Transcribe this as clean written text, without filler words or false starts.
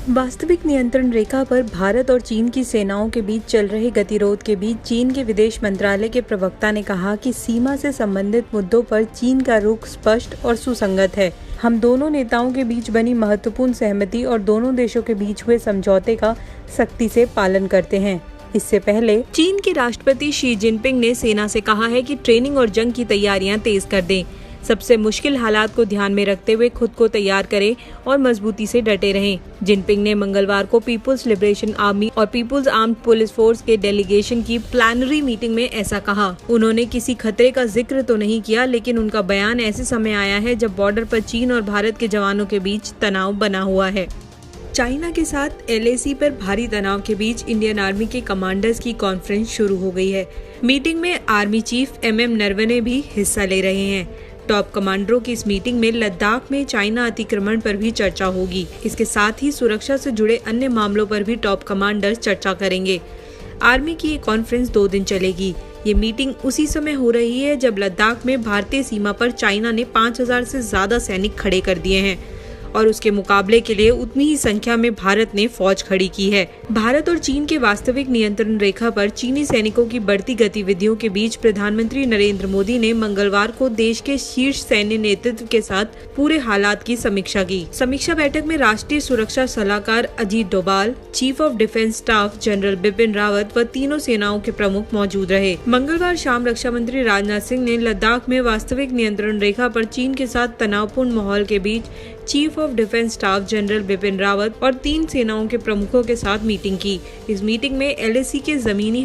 वास्तविक नियंत्रण रेखा पर भारत और चीन की सेनाओं के बीच चल रहे गतिरोध के बीच चीन के विदेश मंत्रालय के प्रवक्ता ने कहा कि सीमा से संबंधित मुद्दों पर चीन का रुख स्पष्ट और सुसंगत है। हम दोनों नेताओं के बीच बनी महत्वपूर्ण सहमति और दोनों देशों के बीच हुए समझौते का सख्ती से पालन करते हैं। इससे पहले चीन के राष्ट्रपति शी जिनपिंग ने सेना से कहा है कि ट्रेनिंग और जंग की तैयारियां तेज कर दें। सबसे मुश्किल हालात को ध्यान में रखते हुए खुद को तैयार करें और मजबूती से डटे रहें। जिनपिंग ने मंगलवार को पीपुल्स लिबरेशन आर्मी और पीपुल्स आर्म्ड पुलिस फोर्स के डेलीगेशन की प्लानरी मीटिंग में ऐसा कहा। उन्होंने किसी खतरे का जिक्र तो नहीं किया, लेकिन उनका बयान ऐसे समय आया है जब बॉर्डर पर चीन और भारत के जवानों के बीच तनाव बना हुआ है। चाइना के साथ LAC पर भारी तनाव के बीच इंडियन आर्मी के कमांडर्स की कॉन्फ्रेंस शुरू हो गई है। मीटिंग में आर्मी चीफ MM नरवणे भी हिस्सा ले रहे हैं। टॉप कमांडरों की इस मीटिंग में लद्दाख में चाइना अतिक्रमण पर भी चर्चा होगी। इसके साथ ही सुरक्षा से जुड़े अन्य मामलों पर भी टॉप कमांडर्स चर्चा करेंगे। आर्मी की ये कॉन्फ्रेंस 2 दिन चलेगी। ये मीटिंग उसी समय हो रही है जब लद्दाख में भारतीय सीमा पर चाइना ने 5000 से ज्यादा सैनिक खड़े कर दिए हैं और उसके मुकाबले के लिए उतनी ही संख्या में भारत ने फौज खड़ी की है। भारत और चीन के वास्तविक नियंत्रण रेखा पर चीनी सैनिकों की बढ़ती गतिविधियों के बीच प्रधानमंत्री नरेंद्र मोदी ने मंगलवार को देश के शीर्ष सैन्य नेतृत्व के साथ पूरे हालात की समीक्षा की। समीक्षा बैठक में राष्ट्रीय सुरक्षा सलाहकार Ajit Doval, chief of defence staff general Bipin Rawat व तीनों सेनाओं के प्रमुख मौजूद रहे। मंगलवार शाम रक्षा मंत्री राजनाथ सिंह ने लद्दाख में वास्तविक नियंत्रण रेखा पर चीन के साथ तनावपूर्ण माहौल के बीच chief of defence staff general Bipin Rawat और 3 सेनाओं के प्रमुखों के साथ मीटिंग की। इस मीटिंग में LAC के जमीनी